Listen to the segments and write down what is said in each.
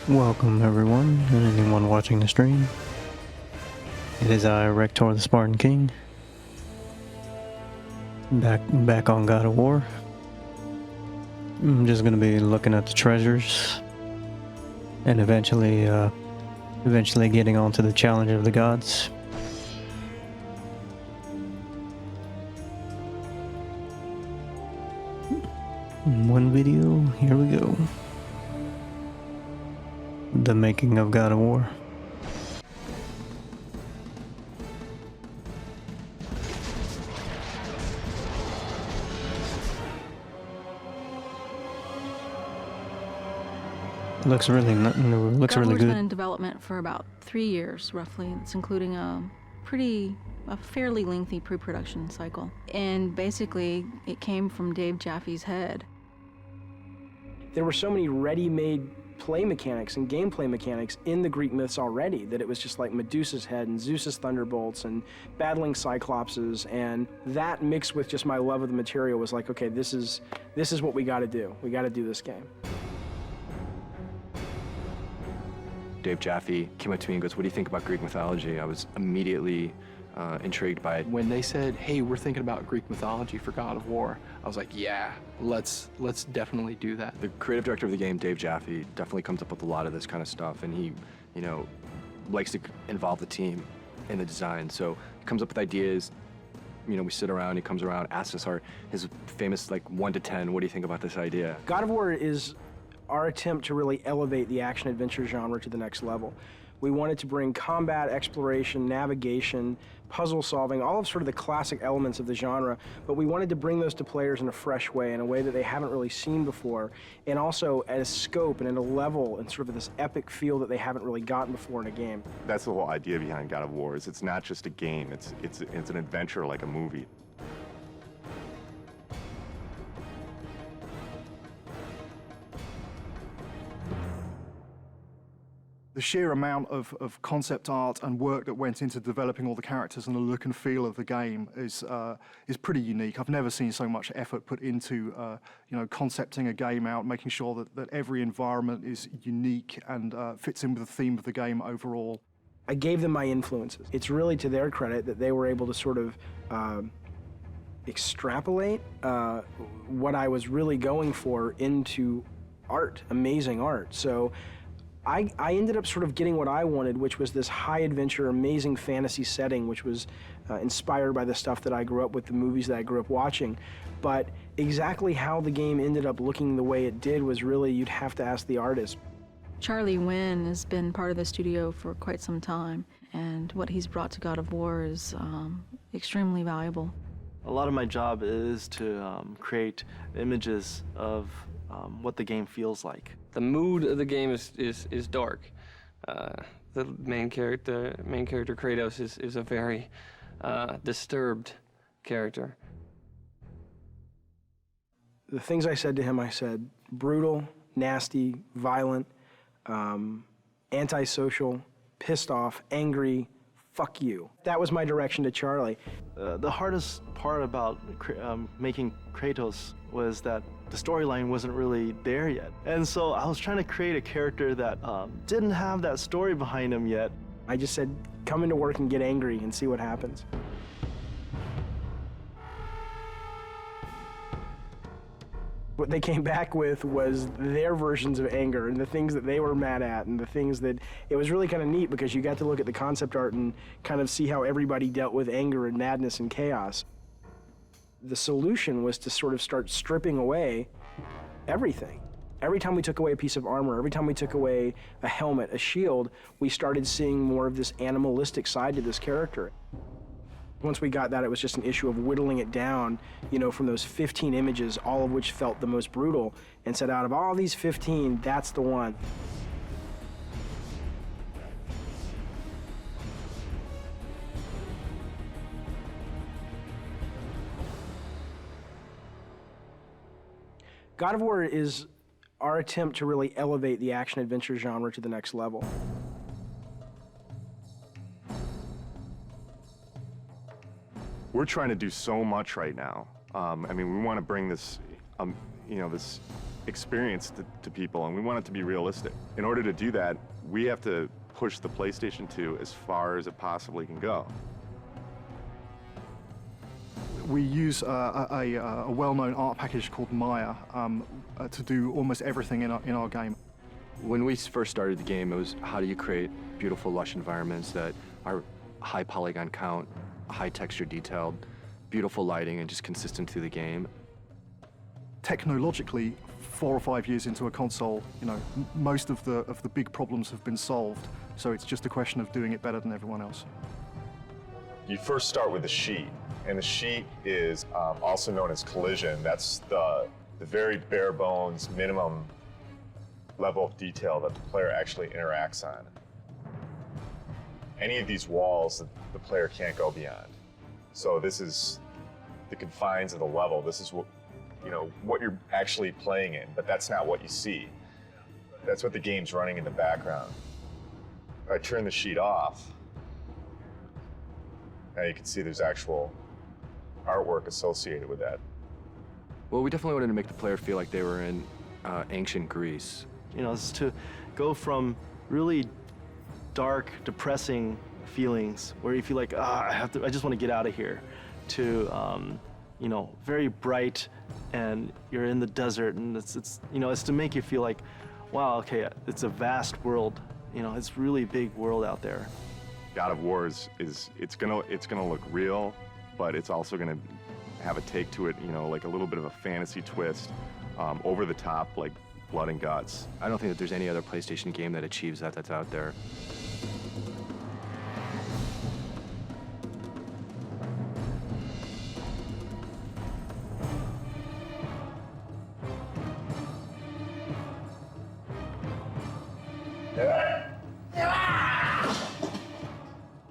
Welcome everyone, and anyone watching the stream. It is I, Rector the Spartan King, back on God of War. I'm just gonna be looking at the treasures, and eventually getting onto the challenge of the gods. One video, here we go. The making of God of War. Looks really God of really War's good. been in development for about 3 years, roughly. It's including a fairly lengthy pre-production cycle. And basically, it came from Dave Jaffe's head. There were so many ready-made play mechanics and gameplay mechanics in the Greek myths already that it was just like Medusa's head and Zeus's thunderbolts and battling Cyclopses, and that mixed with just my love of the material was like, okay, this is what we got to do. We got to do this game. Dave Jaffe came up to me and goes, "What do you think about Greek mythology?" I was immediately intrigued by it. When they said, "Hey, we're thinking about Greek mythology for God of War," I was like, "Yeah, let's definitely do that." The creative director of the game, Dave Jaffe, definitely comes up with a lot of this kind of stuff, and he, likes to involve the team in the design. So he comes up with ideas. We sit around. He comes around, asks us his famous 1 to 10. What do you think about this idea? God of War is our attempt to really elevate the action-adventure genre to the next level. We wanted to bring combat, exploration, navigation, puzzle solving, all of sort of the classic elements of the genre, but we wanted to bring those to players in a fresh way, in a way that they haven't really seen before, and also at a scope and at a level and sort of this epic feel that they haven't really gotten before in a game. That's the whole idea behind God of War, is it's not just a game, it's an adventure like a movie. The sheer amount of concept art and work that went into developing all the characters and the look and feel of the game is pretty unique. I've never seen so much effort put into concepting a game out, making sure that every environment is unique and fits in with the theme of the game overall. I gave them my influences. It's really to their credit that they were able to sort of extrapolate what I was really going for into art, amazing art. So I ended up sort of getting what I wanted, which was this high adventure, amazing fantasy setting, which was inspired by the stuff that I grew up with, the movies that I grew up watching. But exactly how the game ended up looking the way it did was really, you'd have to ask the artist. Charlie Wynn has been part of the studio for quite some time, and what he's brought to God of War is extremely valuable. A lot of my job is to create images of what the game feels like. The mood of the game is dark. The main character Kratos is a very disturbed character. The things I said to him, I said brutal, nasty, violent, antisocial, pissed off, angry, fuck you. That was my direction to Charlie. The hardest part about making Kratos was that the storyline wasn't really there yet. And so I was trying to create a character that didn't have that story behind him yet. I just said, come into work and get angry and see what happens. What they came back with was their versions of anger and the things that they were mad at and the things that, it was really kind of neat because you got to look at the concept art and kind of see how everybody dealt with anger and madness and chaos. The solution was to sort of start stripping away everything. Every time we took away a piece of armor, every time we took away a helmet, a shield, we started seeing more of this animalistic side to this character. Once we got that, it was just an issue of whittling it down, from those 15 images, all of which felt the most brutal, and said out of all these 15, that's the one. God of War is our attempt to really elevate the action-adventure genre to the next level. We're trying to do so much right now. We want to bring this, this experience to people, and we want it to be realistic. In order to do that, we have to push the PlayStation 2 as far as it possibly can go. We use a well-known art package called Maya to do almost everything in our game. When we first started the game, it was how do you create beautiful, lush environments that are high polygon count, high texture detailed, beautiful lighting, and just consistent through the game. Technologically, 4 or 5 years into a console, you know, most of the big problems have been solved. So it's just a question of doing it better than everyone else. You first start with a sheet, and the sheet is also known as collision. That's the very bare bones minimum level of detail that the player actually interacts on. Any of these walls that the player can't go beyond. So this is the confines of the level. This is what, you know, what you're actually playing in, but that's not what you see. That's what the game's running in the background. If I turn the sheet off, now you can see there's actual artwork associated with that. Well, we definitely wanted to make the player feel like they were in ancient Greece. You know, it's to go from really dark, depressing feelings where you feel like, I just want to get out of here, to you know, very bright, and you're in the desert, and it's you know, it's to make you feel like, wow, okay, it's a vast world. You know, it's really big world out there. God of War is it's gonna look real, but it's also gonna have a take to it, you know, like a little bit of a fantasy twist, over the top, like blood and guts. I don't think that there's any other PlayStation game that achieves that that's out there.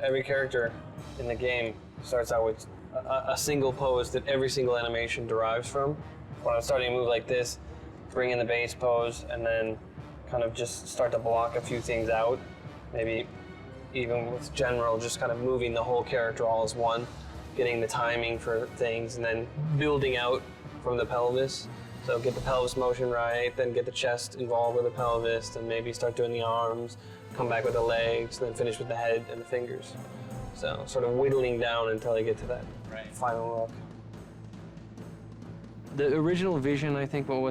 Every character in the game starts out with a single pose that every single animation derives from. When I'm starting to move like this, bring in the base pose, and then kind of just start to block a few things out. Maybe even with general, just kind of moving the whole character all as one, getting the timing for things, and then building out from the pelvis. So get the pelvis motion right, then get the chest involved with the pelvis, then maybe start doing the arms, come back with the legs, then finish with the head and the fingers. So sort of whittling down until I get to that final look. The original vision, I think, what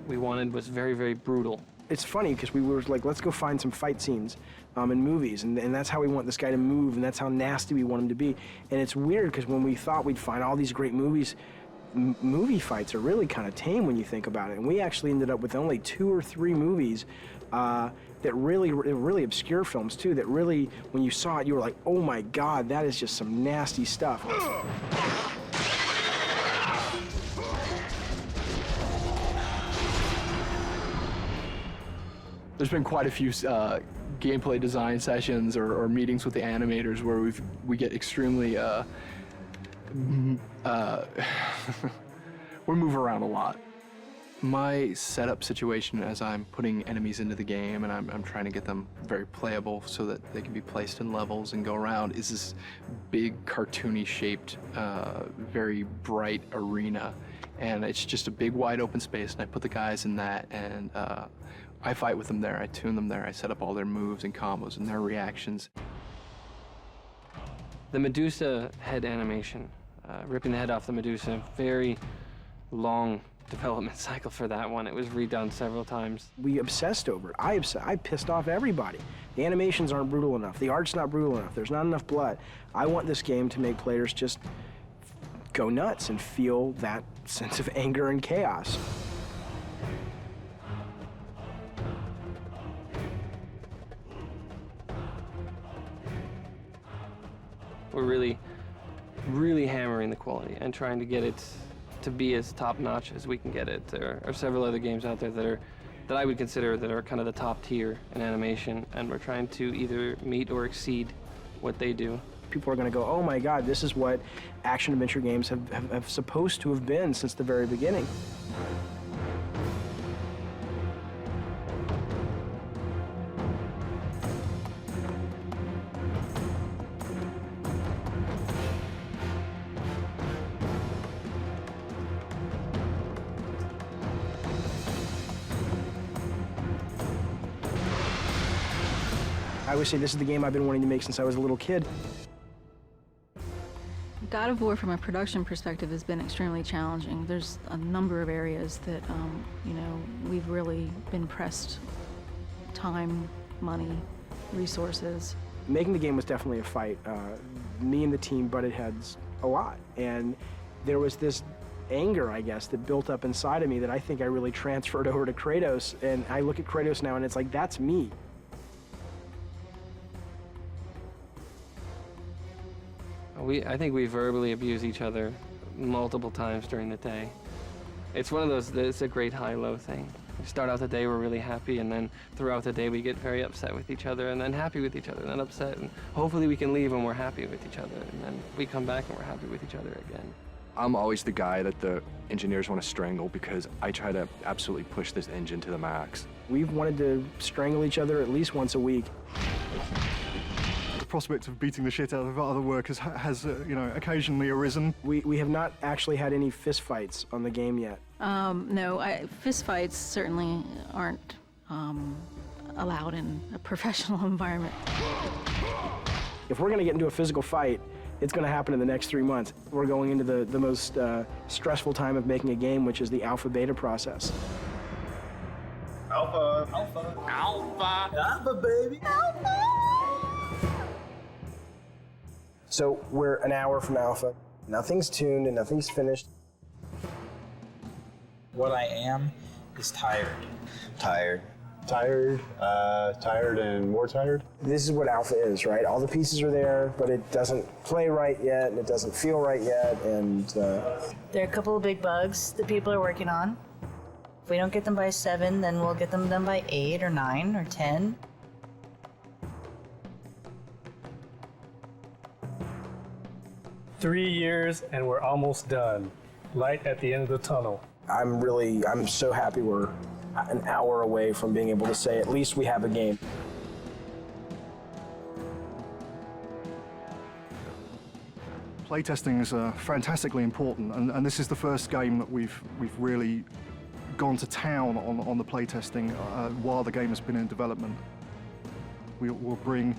we wanted was very, very brutal. It's funny because we were like, let's go find some fight scenes in movies, and that's how we want this guy to move, and that's how nasty we want him to be. And it's weird because when we thought we'd find all these great movies, movie fights are really kind of tame when you think about it. And we actually ended up with only 2 or 3 movies that really obscure films too, that really, when you saw it, you were like, oh my God, that is just some nasty stuff. There's been quite a few gameplay design sessions or meetings with the animators where we get extremely we move around a lot. My setup situation as I'm putting enemies into the game and I'm trying to get them very playable so that they can be placed in levels and go around is this big cartoony shaped, very bright arena. And it's just a big wide open space, and I put the guys in that, and I fight with them there, I tune them there, I set up all their moves and combos and their reactions. The Medusa head animation, ripping the head off the Medusa, very long development cycle for that one. It was redone several times. We obsessed over it. I pissed off everybody. The animations aren't brutal enough. The art's not brutal enough. There's not enough blood. I want this game to make players just go nuts and feel that sense of anger and chaos. We're really hammering the quality and trying to get it to be as top-notch as we can get it. There are several other games out there that I would consider that are kind of the top tier in animation, and we're trying to either meet or exceed what they do. People are going to go, oh my God, this is what action-adventure games have supposed to have been since the very beginning. I always say this is the game I've been wanting to make since I was a little kid. God of War, from a production perspective, has been extremely challenging. There's a number of areas that, we've really been pressed time, money, resources. Making the game was definitely a fight. Me and the team butted heads a lot, and there was this anger, I guess, that built up inside of me that I think I really transferred over to Kratos, and I look at Kratos now and it's like, that's me. I think we verbally abuse each other multiple times during the day. It's one of those, it's a great high-low thing. We start out the day, we're really happy, and then throughout the day we get very upset with each other, and then happy with each other, and then upset, and hopefully we can leave when we're happy with each other, and then we come back and we're happy with each other again. I'm always the guy that the engineers want to strangle because I try to absolutely push this engine to the max. We've wanted to strangle each other at least once a week. The prospect of beating the shit out of other workers has occasionally arisen. We have not actually had any fist fights on the game yet. No, fist fights certainly aren't allowed in a professional environment. If we're going to get into a physical fight, it's going to happen in the next 3 months. We're going into the most stressful time of making a game, which is the alpha-beta process. Alpha. Alpha. Alpha. Alpha, baby. Alpha. So we're an hour from alpha. Nothing's tuned and nothing's finished. What I am is tired. Tired. Tired. Tired and more tired. This is what alpha is, right? All the pieces are there, but it doesn't play right yet, and it doesn't feel right yet, and... There are a couple of big bugs that people are working on. If we don't get them by 7, then we'll get them done by 8 or 9 or 10. Three years and we're almost done. Light at the end of the tunnel. I'm so happy we're an hour away from being able to say at least we have a game. Playtesting is fantastically important, and this is the first game that we've really gone to town on the playtesting while the game has been in development. We'll bring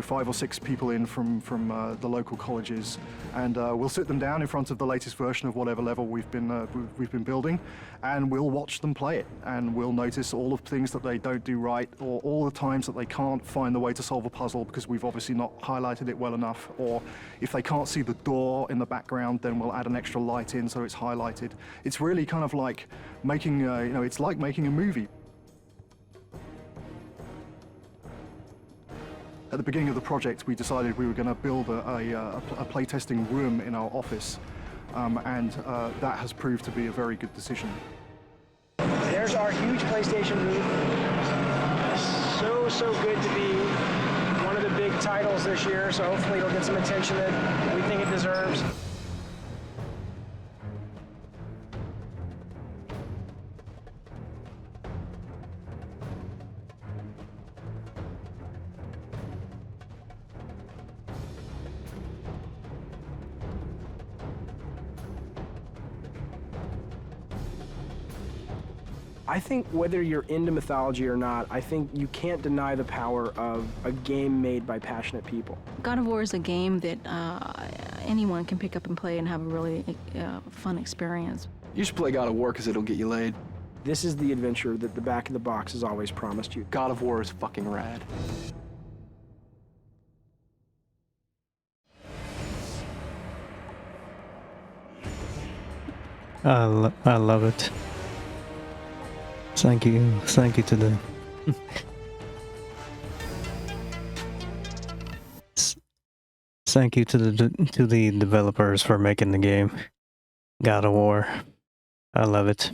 5 or 6 people in from the local colleges, and we'll sit them down in front of the latest version of whatever level we've been building, and we'll watch them play it, and we'll notice all of the things that they don't do right, or all the times that they can't find the way to solve a puzzle because we've obviously not highlighted it well enough, or if they can't see the door in the background, then we'll add an extra light in so it's highlighted. It's really kind of like making, it's like making a movie. At the beginning of the project, we decided we were going to build a playtesting room in our office, and that has proved to be a very good decision. There's our huge PlayStation booth. So good to be one of the big titles this year, so hopefully it'll get some attention that we think it deserves. I think whether you're into mythology or not, I think you can't deny the power of a game made by passionate people. God of War is a game that anyone can pick up and play and have a really fun experience. You should play God of War because it'll get you laid. This is the adventure that the back of the box has always promised you. God of War is fucking rad. I love it. Thank you to the thank you to the developers for making the game God of War. I love it.